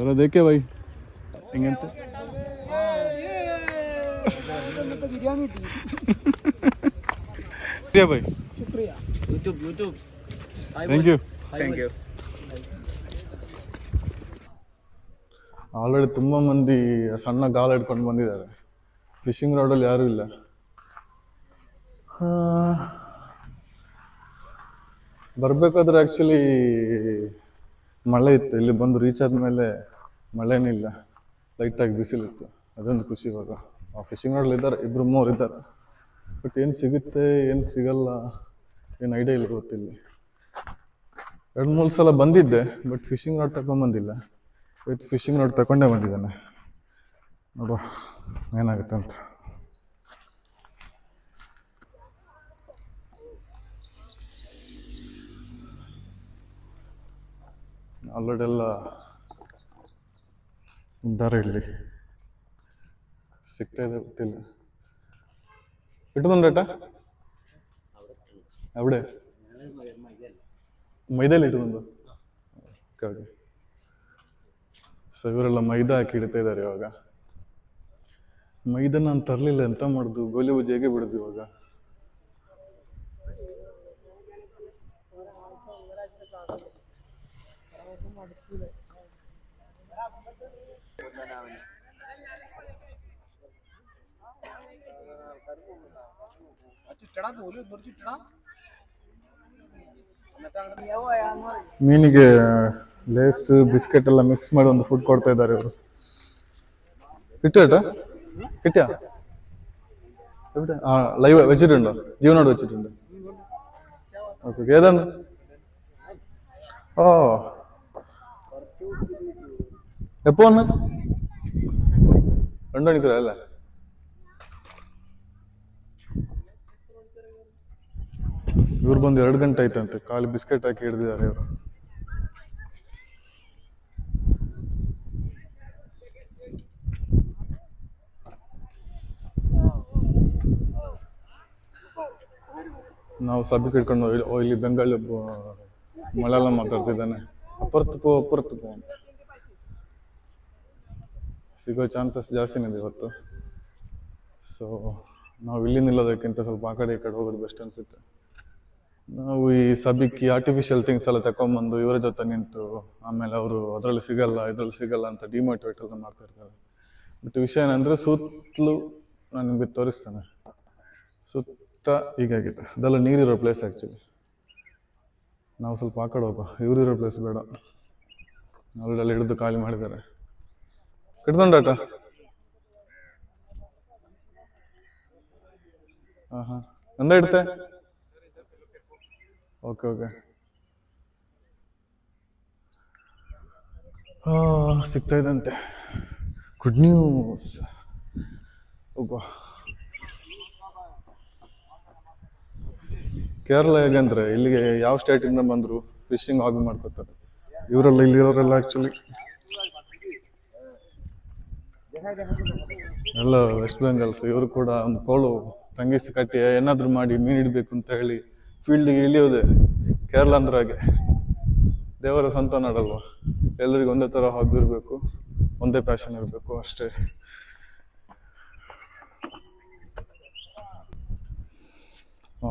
जरा देखे भाई ಹೆಂಗಂತ बिरयानी भाई शुक्रिया यूट्यूब थैंक यू ಆಲ್ರೆಡಿ ತುಂಬ ಮಂದಿ ಸಣ್ಣ ಗಾಳ ಹಿಡ್ಕೊಂಡು ಬಂದಿದ್ದಾರೆ. ಫಿಶಿಂಗ್ ರಾಡಲ್ಲಿ ಯಾರೂ ಇಲ್ಲ. ಬರಬೇಕಾದ್ರೆ ಆ್ಯಕ್ಚುಲಿ ಮಳೆ ಇತ್ತು. ಇಲ್ಲಿ ಬಂದು ರೀಚ್ ಆದಮೇಲೆ ಮಳೆನಿಲ್ಲ, ಲೈಟಾಗಿ ಬಿಸಿಲಿತ್ತು. ಅದೊಂದು ಖುಷಿ. ಇವಾಗ ಫಿಶಿಂಗ್ ರಾಡಲ್ಲಿ ಇದ್ದಾರೆ, ಇಬ್ಬರು ಮೂವರು ಇದ್ದಾರೆ. ಬಟ್ ಏನು ಸಿಗುತ್ತೆ ಏನು ಸಿಗಲ್ಲ ಏನು ಐಡಿಯಾ ಇಲ್ಲ, ಗೊತ್ತಿಲ್ಲ. 2-3 ಸಲ ಬಂದಿದ್ದೆ, ಬಟ್ ಫಿಶಿಂಗ್ ರಾಡ್ ತಗೊಂಡ್ಬಂದಿಲ್ಲ. ಇವತ್ತು ಫಿಶಿಂಗ್ ರಾಡ್ ತಗೊಂಡೇ ಬಂದಿದ್ದಾನೆ. ನೋಡುವ ಏನಾಗುತ್ತೆ ಅಂತ. ಆಲ್ರೆಡಿ ಎಲ್ಲ ಇದ್ದಾರೆ ಇಲ್ಲಿ. ಸಿಗ್ತಾ ಇದೆ ಗೊತ್ತಿಲ್ಲ. ಇಟ್ಟುಕೊಂಡ್ರೇಟ അവിടെ ಮೈದಲ್ಲಿ ಇಟ್ಟುಕೊಂಡು. ಓಕೆ. ಸೊ ಇವರೆಲ್ಲ ಮೈದಾ ಹಾಕಿ ಇಡ್ತಾ ಇದ್ದಾರೆ ಇವಾಗ. ಮೈದಾ ನಾನು ತರಲಿಲ್ಲ, ಎಂತ ಮಾಡುದು, ಗೋಲಿ ಬಜ್ಜಿ ಹೇಗೆ ಬಿಡುದು ಇವಾಗ. ಮೀನಿಗೆ ಲೇಸ್ ಬಿಸ್ಕೆಟ್ ಎಲ್ಲ ಮಿಕ್ಸ್ ಮಾಡಿ ಒಂದು ಫುಡ್ ಕೊಡ್ತಾ ಇದ್ದಾರೆ ಇವರು. കിട്ടിയാ എവിടെ? ആ ലൈവ് വെച്ചിട്ടുണ്ടോ? ജീവനോട് വെച്ചിട്ടുണ്ട്. ഓക്കെ. ഏതാണ്? ഓ എപ്പോ വന്ന്? 2 മണിക്കൂറല്ലേ? ಇವ್ರು ಬಂದು 2 ಗಂಟೆ ಆಯ್ತಂತೆ. ಖಾಲಿ ಬಿಸ್ಕೆಟ್ ಹಾಕಿ ಹಿಡಿದಿದ್ದಾರೆ ಇವರು. ನಾವು ಸಬ್ಬಿಗೆ ಇಟ್ಕೊಂಡು ಇಲ್ಲಿ ಬೆಂಗಾಳಿ ಮಳೆಲ್ಲ ಮಾತಾಡ್ತಿದ್ದಾನೆ. ಅಪರ್ತು ಅಂತ ಸಿಗೋ ಚಾನ್ಸಸ್ ಜಾಸ್ತಿನೇ ಇದೆ ಇವತ್ತು. ಸೊ ನಾವು ಇಲ್ಲಿ ನಿಲ್ಲೋದಕ್ಕಿಂತ ಸ್ವಲ್ಪ ಆ ಕಡೆ ಈ ಕಡೆ ಹೋಗೋದು ಬೆಸ್ಟ್ ಅನಿಸುತ್ತೆ. ನಾವು ಈ ಸಬ್ಬಿಕ್ಕೆ ಆರ್ಟಿಫಿಷಿಯಲ್ ಥಿಂಗ್ಸ್ ಎಲ್ಲ ತಗೊಂಬಂದು ಇವರ ಜೊತೆ ನಿಂತು ಆಮೇಲೆ ಅವರು ಅದರಲ್ಲಿ ಸಿಗಲ್ಲ ಇದರಲ್ಲಿ ಸಿಗಲ್ಲ ಅಂತ ಡಿಮೋಟಿವೇಟ್ ಎಲ್ಲ ಮಾಡ್ತಾ ಇರ್ತಾರೆ. ಬಟ್ ವಿಷಯ ಏನಂದರೆ ಸುತ್ತಲೂ ನಾನು ನಿಮಗೆ ತೋರಿಸ್ತೇನೆ. ಸುತ್ತ ಹೀಗಾಗಿದೆ. ಅದೆಲ್ಲ ನೀರಿರೋ ಪ್ಲೇಸ್ ಆ್ಯಕ್ಚುಲಿ. ನಾವು ಸ್ವಲ್ಪ ಆ ಕಡೆ ಹೋಗೋ, ಇವರಿರೋ ಪ್ಲೇಸ್ ಬೇಡ. ಅವರೆಲ್ಲ ಹಿಡಿದು ಖಾಲಿ ಮಾಡಿದ್ದಾರೆ. ಕಿಡ್ಕೊಂಡಾಟ. ಹಾಂ ಎಂದ ಇಡ್ತೆ. ಓಕೆ. ಸಿಗ್ತಾ ಇದ್ದಂತೆ. Good news. ಒಬ್ಬ ಕೇರಳ ಹೇಗಂದ್ರೆ ಇಲ್ಲಿಗೆ ಯಾವ ಸ್ಟೇಟಿಂದ ಬಂದರು ಫಿಶಿಂಗ್ ಹಾಬಿ ಮಾಡ್ಕೋತಾರೆ. ಇವರೆಲ್ಲ ಇಲ್ಲಿರೋರೆಲ್ಲ ಆ್ಯಕ್ಚುಲಿ ಎಲ್ಲ ವೆಸ್ಟ್ ಬೆಂಗಾಲ್ಸ್. ಇವರು ಕೂಡ ಒಂದು ಕೋಳು ತಂಗಿಸಿ ಕಟ್ಟಿ ಏನಾದರೂ ಮಾಡಿ ಮೀನು ಹಿಡಬೇಕು ಅಂತ ಹೇಳಿ ಫೀಲ್ಡಿಗೆ ಇಳಿಯೋದೆ. ಕೇರಳ ಅಂದ್ರೆ ಹಾಗೆ, ದೇವರ ಸಂತ ನಾಡಲ್ವ. ಎಲ್ಲರಿಗೂ ಒಂದೇ ಥರ ಹಾಬಿ ಇರಬೇಕು, ಒಂದೇ ಪ್ಯಾಷನ್ ಇರಬೇಕು ಅಷ್ಟೇ.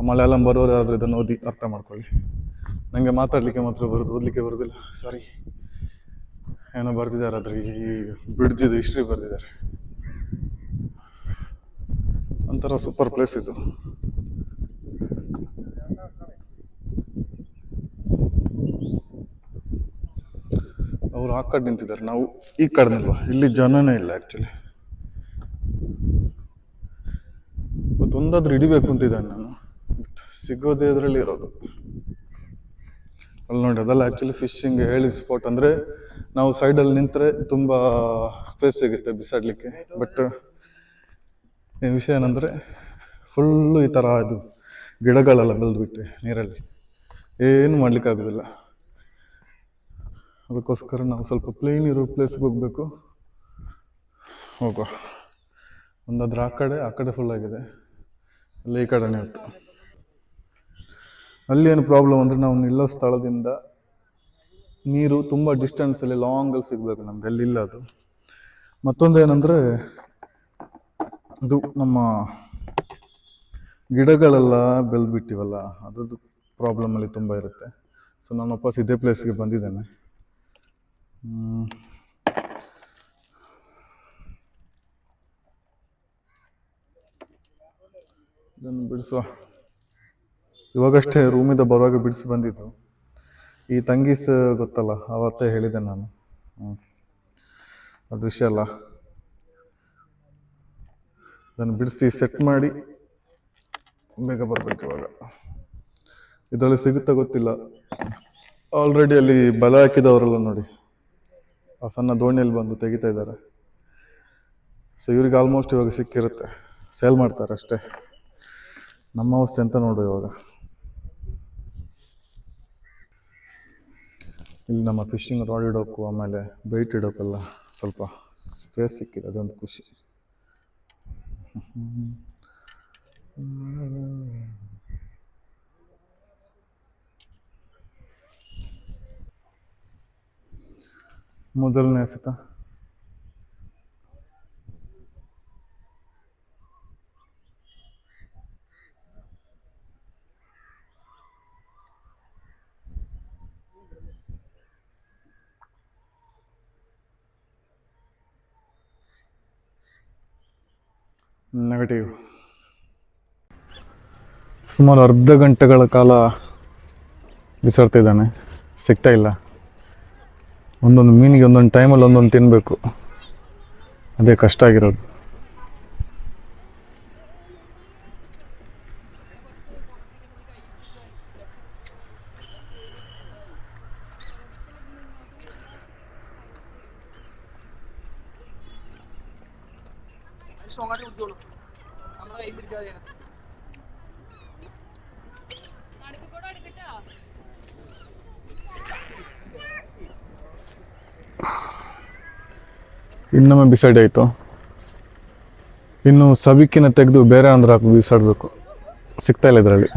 ಮಲಯಾಳಂ ಬರೋರು ಯಾರಾದರೂ ಇದನ್ನು ಓದಿ ಅರ್ಥ ಮಾಡ್ಕೊಳ್ಳಿ. ನನಗೆ ಮಾತಾಡಲಿಕ್ಕೆ ಮಾತ್ರ ಬರೋದು, ಓದಲಿಕ್ಕೆ ಬರೋದಿಲ್ಲ. ಸಾರಿ. ಏನೋ ಬರ್ದಿದ್ದಾರೆ, ಆದರೆ ಈ ಬ್ರಿಡ್ಜಿದು ಹಿಸ್ಟ್ರಿ ಬರ್ದಿದ್ದಾರೆ. ಒಂಥರ ಸೂಪರ್ ಪ್ಲೇಸ್ ಇದು. ಅವರು ಆ ಕಡೆ ನಿಂತಿದ್ದಾರೆ, ನಾವು ಈ ಕಡೆ ನಿಲ್ವಾ. ಇಲ್ಲಿ ಜನನೇ ಇಲ್ಲ ಆ್ಯಕ್ಚುಲಿ. ಇವತ್ತೊಂದಾದ್ರೂ ಹಿಡಿಬೇಕು ಅಂತಿದ್ದಾನೆ ನಾನು, ಬಟ್ ಸಿಗೋದೇ ಇದರಲ್ಲಿ ಇರೋದು. ಅಲ್ಲಿ ನೋಡಿ, ಅದೆಲ್ಲ ಆ್ಯಕ್ಚುಲಿ ಫಿಶಿಂಗ್ ಹೇಳಿದ ಸ್ಪಾಟ್. ಅಂದರೆ ನಾವು ಸೈಡಲ್ಲಿ ನಿಂತರೆ ತುಂಬ ಸ್ಪೇಸ್ ಸಿಗುತ್ತೆ ಬಿಸಾಡಲಿಕ್ಕೆ. ಬಟ್ ಏನು ವಿಷಯ ಏನಂದರೆ ಫುಲ್ಲು ಈ ಥರ ಇದು ಗಿಡಗಳೆಲ್ಲ ಬೆಳೆದ್ಬಿಟ್ಟೆ ನೀರಲ್ಲಿ, ಏನು ಮಾಡಲಿಕ್ಕಾಗೋದಿಲ್ಲ. ಅದಕ್ಕೋಸ್ಕರ ನಾವು ಸ್ವಲ್ಪ ಪ್ಲೇನ್ ಇರೋ ಪ್ಲೇಸ್ಗೆ ಹೋಗಬೇಕು. ಹೋಗುವ. ಒಂದಾದ್ರೆ ಆ ಕಡೆ ಫುಲ್ ಆಗಿದೆ, ಅಲ್ಲಿ ಈ ಕಡೆನೇ ಇತ್ತು. ಅಲ್ಲಿ ಏನು ಪ್ರಾಬ್ಲಮ್ ಅಂದರೆ ನಾವು ನಿಲ್ಲೋ ಸ್ಥಳದಿಂದ ನೀರು ತುಂಬ ಡಿಸ್ಟೆನ್ಸಲ್ಲಿ ಲಾಂಗಲ್ಲಿ ಸಿಗಬೇಕು ನಮ್ಗೆ, ಅಲ್ಲಿಲ್ಲ ಅದು. ಮತ್ತೊಂದು ಏನಂದರೆ ಇದು ನಮ್ಮ ಗಿಡಗಳೆಲ್ಲ ಬೆಳೆದ್ಬಿಟ್ಟಿವಲ್ಲ, ಅದ್ರದ್ದು ಪ್ರಾಬ್ಲಮಲ್ಲಿ ತುಂಬ ಇರುತ್ತೆ. ಸೊ ನಾನು ವಾಪಸ್ ಇದೇ ಪ್ಲೇಸ್ಗೆ ಬಂದಿದ್ದೇನೆ. ಇದನ್ನು ಬಿಡಿಸುವ, ಇವಾಗಷ್ಟೇ ರೂಮಿಂದ ಬರುವಾಗ ಬಿಡಿಸಿ ಬಂದಿದ್ದು. ಈ ತಂಗೀಸ್ ಗೊತ್ತಲ್ಲ, ಅವತ್ತೇ ಹೇಳಿದ್ದೆ ನಾನು. ಅದು ವಿಷಯ ಅಲ್ಲ, ಅದನ್ನು ಬಿಡಿಸಿ ಸೆಟ್ ಮಾಡಿ ಬೇಗ ಬರಬೇಕು ಇವಾಗ. ಇದರಲ್ಲಿ ಸಿಗುತ್ತಾ ಗೊತ್ತಿಲ್ಲ. ಆಲ್ರೆಡಿ ಅಲ್ಲಿ ಬಲೆ ಹಾಕಿದವರೆಲ್ಲ ನೋಡಿ ಆ ಸಣ್ಣ ದೋಣಿಯಲ್ಲಿ ಬಂದು ತೆಗಿತಾ ಇದ್ದಾರೆ. ಸೊ ಇವ್ರಿಗೆ ಆಲ್ಮೋಸ್ಟ್ ಇವಾಗ ಸಿಕ್ಕಿರುತ್ತೆ, ಸೇಲ್ ಮಾಡ್ತಾರೆ ಅಷ್ಟೇ. ನಮ್ಮ ಅವಸ್ಥೆ ಅಂತ ನೋಡು ಇವಾಗ. ಇಲ್ಲಿ ನಮ್ಮ ಫಿಶಿಂಗ್ ರಾಡ್ ಇಡೋಕ್ಕೂ ಆಮೇಲೆ ಬೈಟ್ ಇಡೋಕ್ಕೆಲ್ಲ ಸ್ವಲ್ಪ ಸ್ಪೇಸ್ ಸಿಕ್ಕಿದೆ, ಅದೊಂದು ಖುಷಿ. ಮೊದಲನೇ ಎಸೆತ ನೆಗೆಟಿವ್. ಸುಮಾರು ಅರ್ಧ ಗಂಟೆಗಳ ಕಾಲ ಬಿಸಾಡ್ತಿದ್ದಾನೆ, ಸಿಗ್ತಾ ಇಲ್ಲ. ಒಂದೊಂದು ಮೀನಿಗೆ ಒಂದೊಂದು ಟೈಮಲ್ಲಿ ಒಂದೊಂದು ತಿನ್ನಬೇಕು, ಅದೇ ಕಷ್ಟ ಆಗಿರೋದು. ಇನ್ನೊಮ್ಮೆ ಬಿಸೈಡ್ ಆಯಿತು. ಇನ್ನು ಸಬಿಕ್ಕಿನ ತೆಗೆದು ಬೇರೆ ಅಂದ್ರೆ ಹಾಕಿ ಬಿಸಾಡಬೇಕು, ಸಿಗ್ತಾ ಇಲ್ಲ ಇದರಲ್ಲಿ.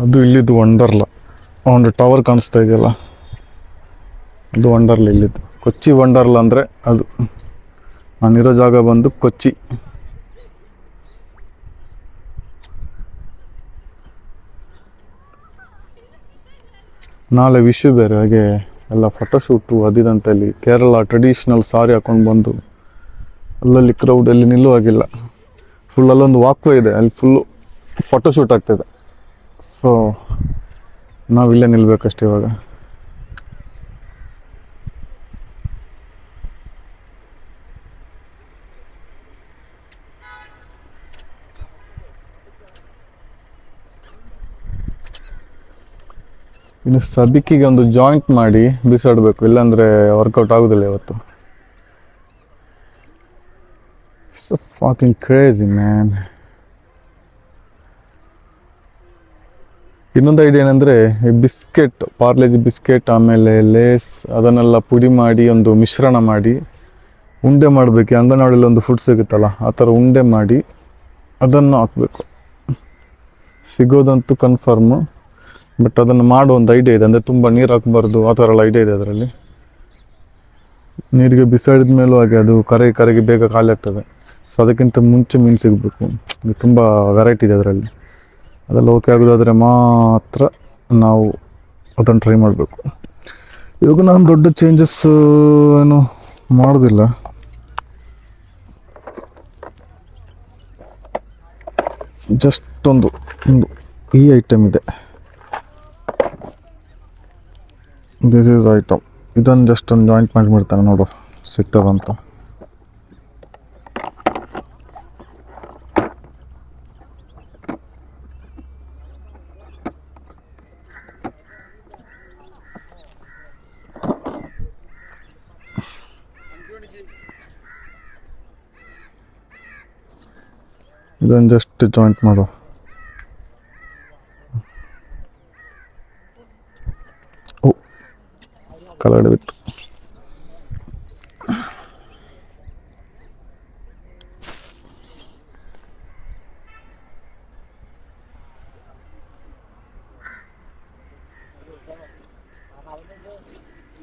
ಅದು ಇಲ್ಲಿದ್ದು ವಂಡರ್ಲ, ಒಂದು ಟವರ್ ಕಾಣಿಸ್ತಾ ಇದೆಯಲ್ಲ, ಅದು ವಂಡರ್ಲ ಇಲ್ಲಿದ್ದು. ಕೊಚ್ಚಿ ವಂಡರ್ಲ ಅಂದರೆ ಅದು. ನಾನಿರೋ ಜಾಗ ಬಂದು ಕೊಚ್ಚಿ. ನಾಳೆ ವಿಶು ಬೇರೆ, ಹಾಗೆ ಎಲ್ಲ ಫೋಟೋಶೂಟು ಅದಿದಂತಲ್ಲಿ ಕೇರಳ ಟ್ರೆಡಿಷ್ನಲ್ ಸಾರಿ ಹಾಕೊಂಡು ಬಂದು ಅಲ್ಲಲ್ಲಿ ಕ್ರೌಡಲ್ಲಿ ನಿಲ್ಲುವಾಗಿಲ್ಲ. ಫುಲ್ ಅಲ್ಲೊಂದು ವಾಕ್ವೇ ಇದೆ, ಅಲ್ಲಿ ಫುಲ್ಲು ಫೋಟೋಶೂಟ್ ಆಗ್ತಿದೆ. ಸೊ ನಾವಿಲ್ಲೇ ನಿಲ್ಬೇಕಷ್ಟೆ ಇವಾಗ. ಇನ್ನು ಸಬಿಕಿಗೆ ಒಂದು ಜಾಯಿಂಟ್ ಮಾಡಿ ಬಿಸಾಡಬೇಕು, ಇಲ್ಲಾಂದರೆ ವರ್ಕೌಟ್ ಆಗೋದಿಲ್ಲ ಇವತ್ತು. So ಫಾಕಿಂಗ್ crazy man. ಇನ್ನೊಂದು ಐಡಿಯಾ ಏನಂದರೆ, ಈ ಬಿಸ್ಕೆಟ್, ಪಾರ್ಲೇಜಿ ಬಿಸ್ಕೆಟ್ ಆಮೇಲೆ ಲೇಸ್ ಅದನ್ನೆಲ್ಲ ಪುಡಿ ಮಾಡಿ ಒಂದು ಮಿಶ್ರಣ ಮಾಡಿ ಉಂಡೆ ಮಾಡಬೇಕು. ಅಂಗನವಾಡಿಯಲ್ಲಿ ಒಂದು ಫುಡ್ ಸಿಗುತ್ತಲ್ಲ, ಆ ಥರ ಉಂಡೆ ಮಾಡಿ ಅದನ್ನು ಹಾಕಬೇಕು. ಸಿಗೋದಂತೂ ಕನ್ಫರ್ಮು, ಬಟ್ ಅದನ್ನು ಮಾಡೋ ಒಂದು ಐಡಿಯಾ ಇದೆ. ಅಂದರೆ ತುಂಬ ನೀರು ಹಾಕಬಾರ್ದು, ಆ ಥರ ಎಲ್ಲ ಐಡಿಯಾ ಇದೆ ಅದರಲ್ಲಿ. ನೀರಿಗೆ ಬಿಸಾಡಿದ ಮೇಲೂ ಹಾಗೆ ಅದು ಕರಗಿ ಬೇಗ ಖಾಲಿ ಆಗ್ತದೆ. ಸೊ ಅದಕ್ಕಿಂತ ಮುಂಚೆ ಮೀನು ಸಿಗಬೇಕು. ತುಂಬ ವೆರೈಟಿ ಇದೆ ಅದರಲ್ಲಿ. ಅದೆಲ್ಲ ಓಕೆ ಆಗೋದಾದರೆ ಮಾತ್ರ ನಾವು ಅದನ್ನು ಟ್ರೈ ಮಾಡಬೇಕು. ಇವಾಗ ನಾನು ದೊಡ್ಡ ಚೇಂಜಸ್ ಏನು ಮಾಡೋದಿಲ್ಲ. ಜಸ್ಟ್ ಒಂದು ಈ ಐಟಮ್ ಇದೆ, ದಿಸ್ ಈಸ್ ಐಟಮ್. ಇದನ್ನು ಜಸ್ಟ್ ಒಂದು ಜಾಯಿಂಟ್ ಮಾಡಿಬಿಡ್ತಾನೆ ನೋಡು, ಸಿಗ್ತದಂತ. ಇದನ್ನು ಜಸ್ಟ್ ಜಾಯಿಂಟ್ ಮಾಡು. ಓ ಕೆಳಗಡೆ ಬಿತ್ತು.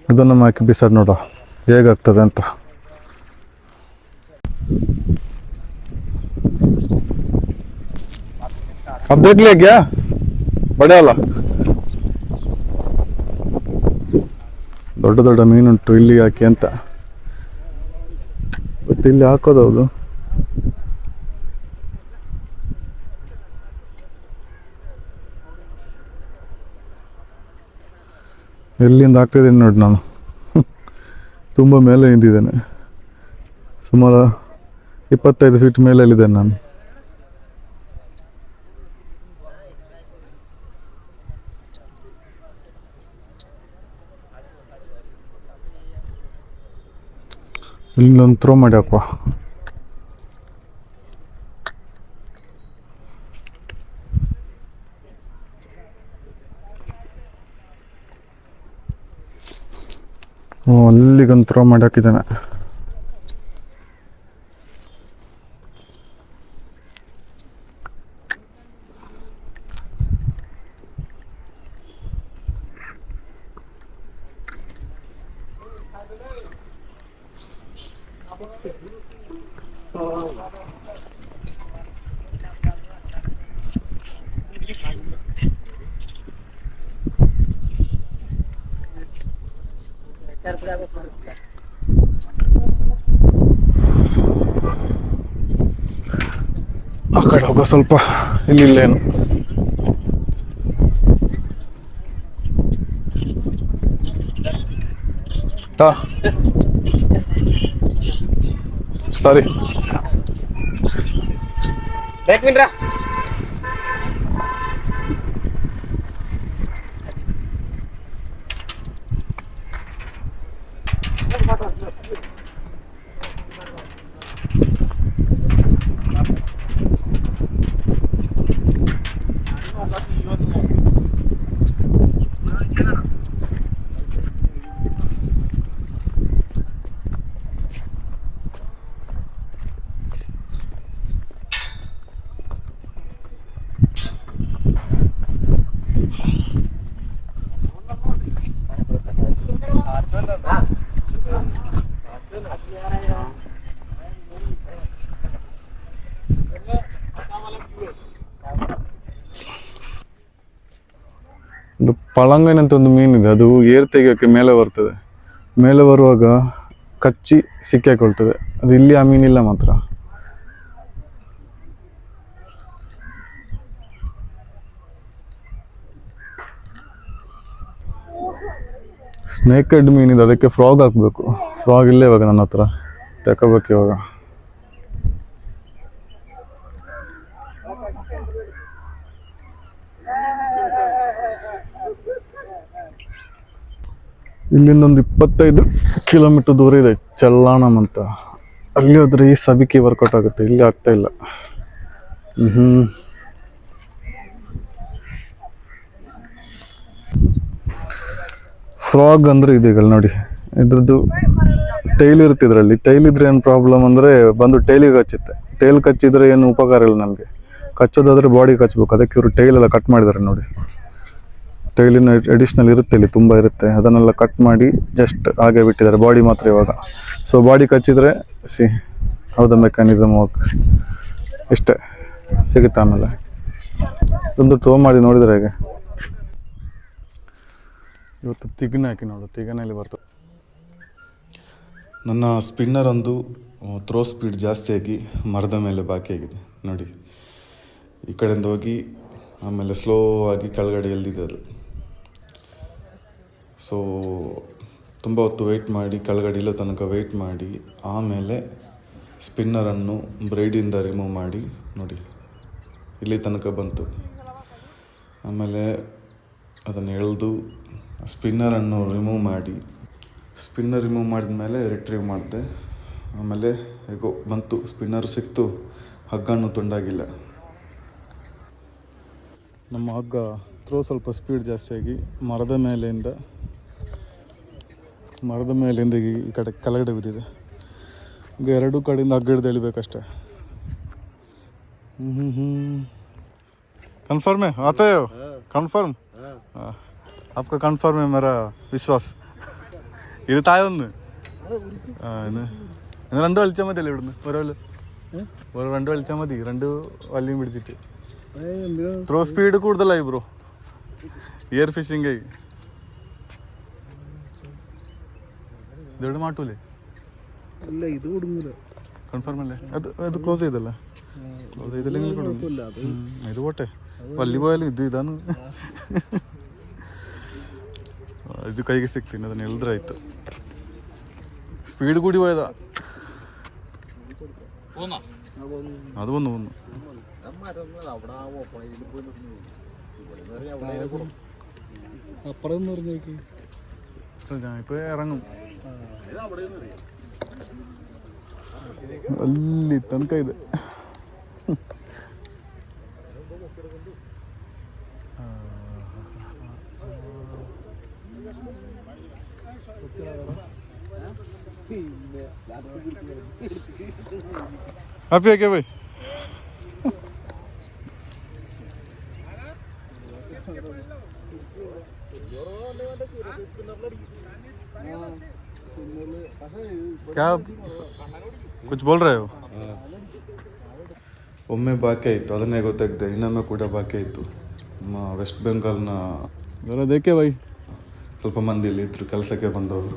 ಇದನ್ನು ಹಾಕಿ ಬಿಸಾಡಿ ನೋಡುವ ಹೇಗಾಗ್ತದೆ ಅಂತ. अब देख लिया क्या बड़े वाला ದೊಡ್ಡ ದೊಡ್ಡ ಮೀನುಂಟು ಇಲ್ಲಿ ಹಾಕಿ ಅಂತ, ಬಟ್ ಇಲ್ಲಿ ಹಾಕೋದು ಹೌದು. ಎಲ್ಲಿಂದ ಹಾಕ್ತಿದ್ದೀನಿ ನೋಡಿ ನಾನು. ತುಂಬ ಮೇಲೆ ನಿಂತಿದ್ದೇನೆ, ಸುಮಾರು 25 ಫೀಟ್ ಮೇಲೆಲ್ಲಿದ್ದೇನೆ ನಾನು. ಇಲ್ಲೊಂದು ಥ್ರೋ ಮಾಡಿ ಹಾಕುವ. ಅಲ್ಲಿಗೊಂದು ಥ್ರೋ ಮಾಡಿ ಹಾಕಿದ್ದಾನೆ. ಆ ಕಡೆ ಹೋಗೋ ಸ್ವಲ್ಪ, ಇಲ್ಲೇನು ಸಾರಿ ಒಂದು ಪಳಂಗನ್ ಅಂತ ಒಂದು ಮೀನಿದೆ, ಅದು ಏರ್ ತೆಗಿಯೋಕ್ಕೆ ಮೇಲೆ ಬರ್ತದೆ. ಮೇಲೆ ಬರುವಾಗ ಕಚ್ಚಿ ಸಿಕ್ಕಾಕೊಳ್ತದೆ. ಅದು ಇಲ್ಲಿ ಆ ಮೀನಿಲ್ಲ ಮಾತ್ರ. ಸ್ನೇಕ್ ಹೆಡ್ ಮೀನಿದೆ, ಅದಕ್ಕೆ ಫ್ರಾಗ್ ಹಾಕಬೇಕು. ಫ್ರಾಗ್ ಇಲ್ಲೇ ಇವಾಗ ನನ್ನ ಹತ್ರ, ತಗೋಬೇಕು ಇವಾಗ. ಇಲ್ಲಿಂದ ಒಂದು 25 ಕಿಲೋಮೀಟರ್ ದೂರ ಇದೆ ಚಲ್ಲಾಣಂ ಅಂತ. ಅಲ್ಲಿ ಹೋದ್ರೆ ಈ ಸಬಿಕೆ ವರ್ಕೌಟ್ ಆಗುತ್ತೆ, ಇಲ್ಲಿ ಆಗ್ತಾ ಇಲ್ಲ. ಫ್ರಾಗ್ ಅಂದರೆ ಇದೀಗ ನೋಡಿ, ಇದ್ರದ್ದು ಟೈಲ್ ಇರುತ್ತೆ. ಇದರಲ್ಲಿ ಟೈಲ್ ಇದ್ರೆ ಏನು ಪ್ರಾಬ್ಲಮ್ ಅಂದರೆ ಬಂದು ಟೈಲಿಗೆ ಕಚ್ಚುತ್ತೆ. ಟೈಲ್ ಕಚ್ಚಿದ್ರೆ ಏನು ಉಪಕಾರ ಇಲ್ಲ ನಮಗೆ. ಕಚ್ಚೋದಾದರೆ ಬಾಡಿ ಕಚ್ಚಬೇಕು, ಅದಕ್ಕೆ ಇವರು ಟೈಲ್ ಎಲ್ಲ ಕಟ್ ಮಾಡಿದ್ದಾರೆ ನೋಡಿ. ಟೈಲಿನ ಅಡಿಷ್ನಲ್ ಇರುತ್ತೆ, ಇಲ್ಲಿ ತುಂಬ ಇರುತ್ತೆ, ಅದನ್ನೆಲ್ಲ ಕಟ್ ಮಾಡಿ ಜಸ್ಟ್ ಹಾಗೆ ಬಿಟ್ಟಿದ್ದಾರೆ. ಬಾಡಿ ಮಾತ್ರ ಇವಾಗ. ಸೊ ಬಾಡಿ ಕಚ್ಚಿದ್ರೆ ಹೌದಾ ಮೆಕ್ಯಾನಿಸಮ್ ವರ್ಕ್ ಇಷ್ಟೇ ಸಿಗುತ್ತೆ. ಆಮೇಲೆ ಒಂದು ಥ್ರೋ ಮಾಡಿ ನೋಡಿದ್ರೆ ಹೇಗೆ. ಇವತ್ತು ತಿಗಣೆ ಹಾಕಿ ನೋಡು, ತಿಗಣೆಯಲ್ಲಿ ಬರ್ತದೆ. ನನ್ನ ಸ್ಪಿನ್ನರ್ ಒಂದು ಥ್ರೋ ಸ್ಪೀಡ್ ಜಾಸ್ತಿ ಆಗಿ ಮರದ ಮೇಲೆ ಬಾಕಿ ಆಗಿದೆ ನೋಡಿ. ಈ ಕಡೆಯಿಂದ ಹೋಗಿ ಆಮೇಲೆ ಸ್ಲೋ ಆಗಿ ಕೆಳಗಡೆ ಎಲ್ದಿದೆ ಅದು. ಸೊ ತುಂಬ ಹೊತ್ತು ವೆಯ್ಟ್ ಮಾಡಿ, ಕೆಳಗಡೆ ಇಲ್ಲೋ ತನಕ ವೆಯ್ಟ್ ಮಾಡಿ, ಆಮೇಲೆ ಸ್ಪಿನ್ನರನ್ನು ಬ್ರೈಡಿಂದ ರಿಮೂವ್ ಮಾಡಿ ನೋಡಿ, ಇಲ್ಲಿ ತನಕ ಬಂತು. ಆಮೇಲೆ ಅದನ್ನು ಎಳೆದು ಸ್ಪಿನ್ನರನ್ನು ರಿಮೂವ್ ಮಾಡಿ, ಸ್ಪಿನ್ನರ್ ರಿಮೂವ್ ಮಾಡಿದ ಮೇಲೆ ರಿಟ್ರೀವ್ ಮಾಡಿದೆ. ಆಮೇಲೆ ಹೇಗೋ ಬಂತು, ಸ್ಪಿನ್ನರು ಸಿಕ್ತು, ಹಗ್ಗನೂ ತುಂಡಾಗಿಲ್ಲ. ನಮ್ಮ ಹಗ್ಗ ಥ್ರೋ ಸ್ವಲ್ಪ ಸ್ಪೀಡ್ ಜಾಸ್ತಿಯಾಗಿ ಮರದ ಮೇಲೆಯಿಂದ ಮರದ ಮೇಲಿಂದ ಈ ಕಡೆ ಕೆಳಗಡೆ ಬಿದ್ದಿದೆ. ಈಗ ಎರಡೂ ಕಡೆಯಿಂದ ಹಗ್ಗ ಹಿಡ್ದು ಎಳಿಬೇಕಷ್ಟೆ. कन्फर्म है आते हो कन्फर्म आपका कन्फर्म है मेरा विश्वास. ഇത് താഴെ ഒന്ന് രണ്ട് വലിച്ചാൽ മതിയല്ലേ ഇവിടുന്ന് ഓരോ രണ്ട് വലിച്ചാൽ മതി. രണ്ട് വള്ളിയും പിടിച്ചിട്ട്. ത്രോ സ്പീഡ് കൂടുതലായി ബ്രോ. ഇയർ ഫിഷിംഗ് ആയി. ഇതെവിടെ മാട്ടൂലേ? ഇത് കൊടുങ്ങൂല. കൺഫേം അല്ലേ? അത് ക്ലോസ് ചെയ്തല്ലേ? ക്ലോസ് ചെയ്തില്ലെങ്കിൽ ഇത് പോട്ടെ. വള്ളി പോയാലും ಇതാണ് ಇದು ಕೈಗೆ ಸಿಕ್ತೀನಿ. ಅದನ್ನ ಎಲ್ದ್ರಾಯ್ತು. ಸ್ಪೀಡ್ ಕೂಡಿ ಹೋಯ್ದ. അത് വന്നു അപ്പുറം പറഞ്ഞു നോക്കി. ഞാൻ ഇപ്പൊ ഇറങ്ങും. ಅಲ್ಲಿ ತನಕ ಇದೆ. हैप्पी है क्या भाई? क्या कुछ बोल रहे हो? ಒಮ್ಮೆ ಬಾಕಿ ಆಯಿತು, ಅದನ್ನೇ ಗೊತ್ತಾಗ್ತದೆ. ಇನ್ನೊಮ್ಮೆ ಕೂಡ ಬಾಕಿ ಆಯಿತು. ನಮ್ಮ ವೆಸ್ಟ್ ಬೆಂಗಾಲ್ನ ದೇಕೆ ಬೈ ಸ್ವಲ್ಪ ಮಂದಿ ಇಲ್ಲಿ ಇದ್ರು ಕೆಲಸಕ್ಕೆ ಬಂದವರು.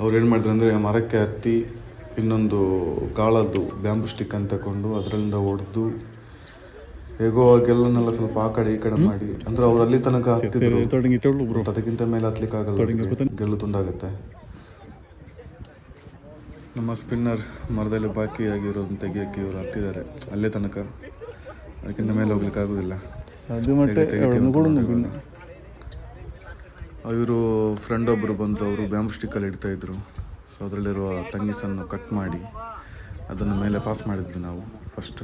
ಅವ್ರು ಏನು ಮಾಡಿದ್ರು ಅಂದರೆ ಮರಕ್ಕೆ ಹತ್ತಿ ಇನ್ನೊಂದು ಕಾಳದ್ದು ಬ್ಯಾಂಬೂ ಸ್ಟಿಕ್ ಅಂತ ತಗೊಂಡು ಅದರಿಂದ ಹೊಡೆದು ಹೇಗೋ ಗೆಲ್ಲನ್ನೆಲ್ಲ ಸ್ವಲ್ಪ ಆ ಕಡೆ ಈ ಕಡೆ ಮಾಡಿ, ಅಂದರೆ ಅವ್ರು ಅಲ್ಲಿ ತನಕ ಹತ್ತಿದ್ರು. ಅದಕ್ಕಿಂತ ಮೇಲೆ ಹತ್ಲಿಕ್ಕೆ ಆಗಲ್ಲ, ಗೆಲ್ಲು ತುಂಡಾಗುತ್ತೆ. ನಮ್ಮ ಸ್ಪಿನ್ನರ್ ಮರದಲ್ಲಿ ಬಾಕಿಯಾಗಿರೋದನ್ನ ತೆಗಿಯೋಕ್ಕೆ ಇವರು ಹತ್ತಿದ್ದಾರೆ ಅಲ್ಲೇ ತನಕ. ಅದಕ್ಕಿಂತ ಮೇಲೆ ಹೋಗ್ಲಿಕ್ಕೆ ಆಗೋದಿಲ್ಲ. ಇವರು ಫ್ರೆಂಡ್ ಒಬ್ಬರು ಬಂದರು. ಅವರು ಬ್ಯಾಂಬೂ ಸ್ಟಿಕ್ಕಲ್ಲಿ ಇಡ್ತಾಯಿದ್ರು. ಸೊ ಅದರಲ್ಲಿರುವ ತಂಗಿಸನ್ನು ಕಟ್ ಮಾಡಿ ಅದನ್ನು ಮೇಲೆ ಪಾಸ್ ಮಾಡಿದ್ವಿ ನಾವು ಫಸ್ಟ್.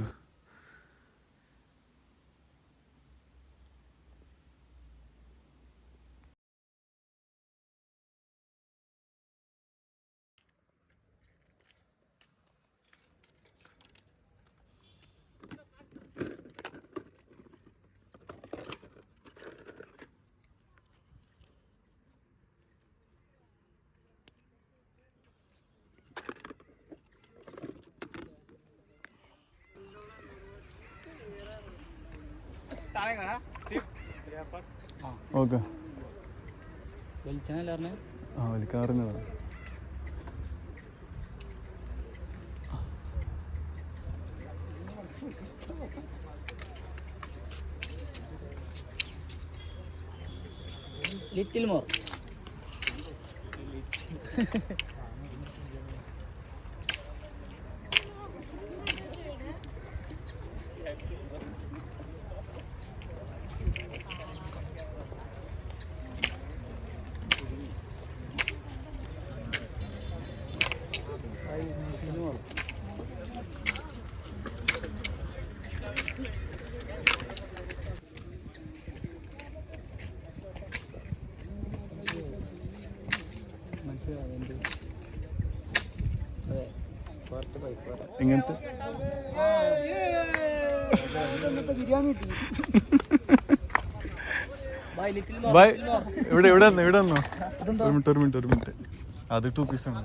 ഓക്കെ വലിക്കാറുന്നതാണ്. ലിറ്റിൽ മോർ ഇങ്ങനത്തെ ബിരിയാണി ബൈ. ഇവിടെ ഇവിടെ വന്നോ ഒരു മിനിറ്റ്. അത് 2 പീസാണ്.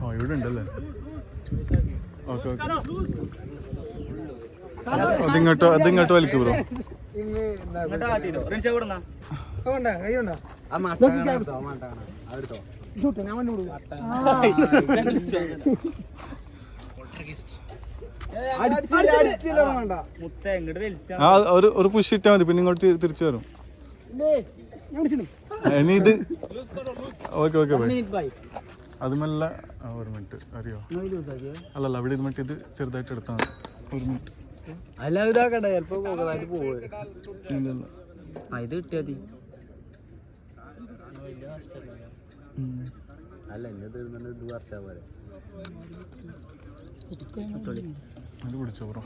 ഓ ഇവിടെ ഉണ്ടല്ലേ? ഓക്കെ അതിങ്ങോട്ട് വലിക്കൂ ബ്രോ. ഒരു പുഷ് ഇട്ടാൽ മതി, പിന്നെ ഇങ്ങോട്ട് തിരിച്ചു വരും. ഇനി ഇത് ഓക്കെ ബൈ. അത് മെല്ലെ ഒരു മിനിറ്റ് അറിയോ? അല്ലല്ല അവിടെ ഇത് മറ്റേ ഇത് ചെറുതായിട്ട് എടുത്താൽ മതി. ഒരു മിനിറ്റ്. അല്ല ഇതാക്കട്ടെ, ചിലപ്പോ പോവേ. ഇത് കിട്ടിയാ മതി. അല്ല എന്നെ തീർന്നത് ഇത് വർഷ പോലെ അത് പിടിച്ചോ ബ്രോ.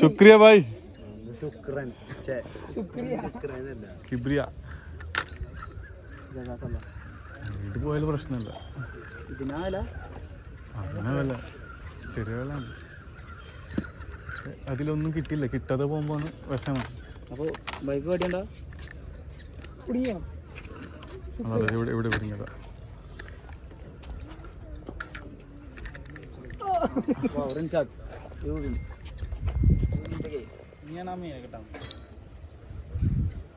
ശുക്രിയ ഭായ്. കിബ്രിയ ഇത് പോയാലും പ്രശ്നമില്ല. അങ്ങനെ വില ചെറിയ വില. അതിലൊന്നും കിട്ടില്ല. കിട്ടാതെ പോകുമ്പോൾ വിഷമം. അപ്പോൾ ബൈക്ക് പഠിക്കണ്ട അതെ ഇവിടെ ഇവിടെ പിടിങ്ങതാ.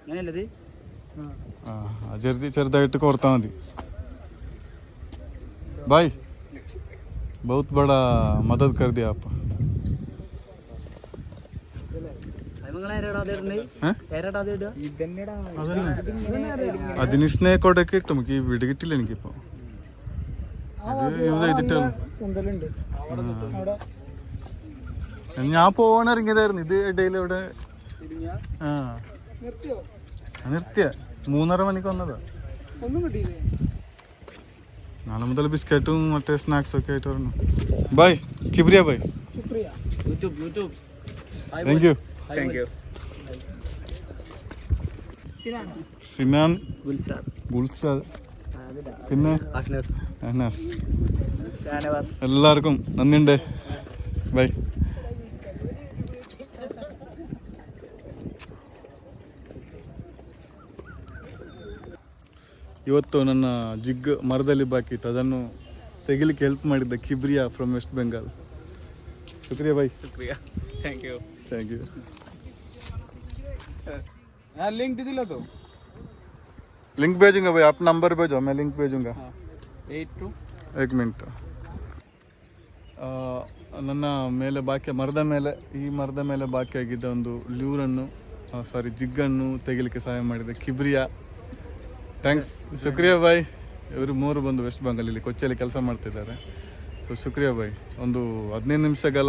അങ്ങനെയല്ലത് ചെറുതായിട്ട് കോർത്താ മതി. भाई बहुत बड़ा मदद कर दिया आप. അതിന് സ്നേഹോടൊക്കെ കിട്ടും. നമുക്ക് ഈ വീട് കിട്ടില്ല. എനിക്കിപ്പോ യൂസ് ചെയ്തിട്ട് ഞാൻ പോവാൻ ഇറങ്ങിയതായിരുന്നു. ഇത് ഇടയിൽ ഇവിടെ നിർത്തിയ 3:30 മണിക്ക് വന്നതാ. നാളെ മുതൽ ബിസ്ക്കറ്റും മറ്റേ സ്നാക്സും ഒക്കെ ആയിട്ട് വരണം. Bye Kibriya bye. Thank you. Sinan, Gulzad, പിന്നെ അഹ്നാസ്. എല്ലാവർക്കും നന്ദിയുണ്ട്. ബൈ. ಇವತ್ತು ನನ್ನ ಜಿಗ್ ಮರದಲ್ಲಿ ಬಾಕಿ ಇತ್ತು. ಅದನ್ನು ತೆಗಿಲಿಕ್ಕೆ ಹೆಲ್ಪ್ ಮಾಡಿದ್ದ ಕಿಬ್ರಿಯಾ ಫ್ರಮ್ ವೆಸ್ಟ್ ಬೆಂಗಾಲ್. ಶುಕ್ರಿಯಾ ಭಾई. शुक्रिया. Thank you. Thank you. Link दे दिला तो. लिंक भेजूंगा भाई. आप नंबर भेजो, मैं लिंक भेजूंगा. 82 एक मिनट. ನನ್ನ ಮೇಲೆ ಬಾಕಿ ಈ ಮರದ ಮೇಲೆ ಬಾಕಿಯಾಗಿದ್ದ ಒಂದು ಲ್ಯೂರನ್ನು ಜಿಗ್ಗನ್ನು ತೆಗಿಲಿಕ್ಕೆ ಸಹಾಯ ಮಾಡಿದ ಕಿಬ್ರಿಯಾ. ಥ್ಯಾಂಕ್ಸ್. ಶುಕ್ರಿಯಾ ಬಾಯ್. ಇವರು 3 ಬಂದು ವೆಸ್ಟ್ ಬೆಂಗಾಲಲ್ಲಿ ಕೊಚ್ಚಿಯಲ್ಲಿ ಕೆಲಸ ಮಾಡ್ತಿದ್ದಾರೆ. ಸೊ ಶುಕ್ರಿಯಾ ಬಾಯ್. ಒಂದು 15 ನಿಮಿಷಗಳ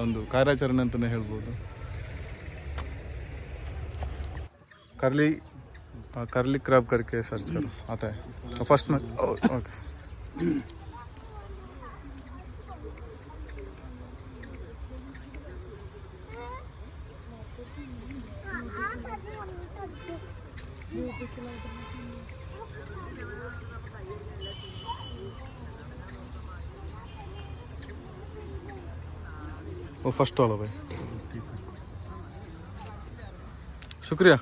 ಒಂದು ಕಾರ್ಯಾಚರಣೆ ಅಂತಲೇ ಹೇಳ್ಬೋದು. करली क्रैब करके सर्च करो, आता है. तो फर्स्ट में ओके. वो फर्स्ट वाला भाई. शुक्रिया.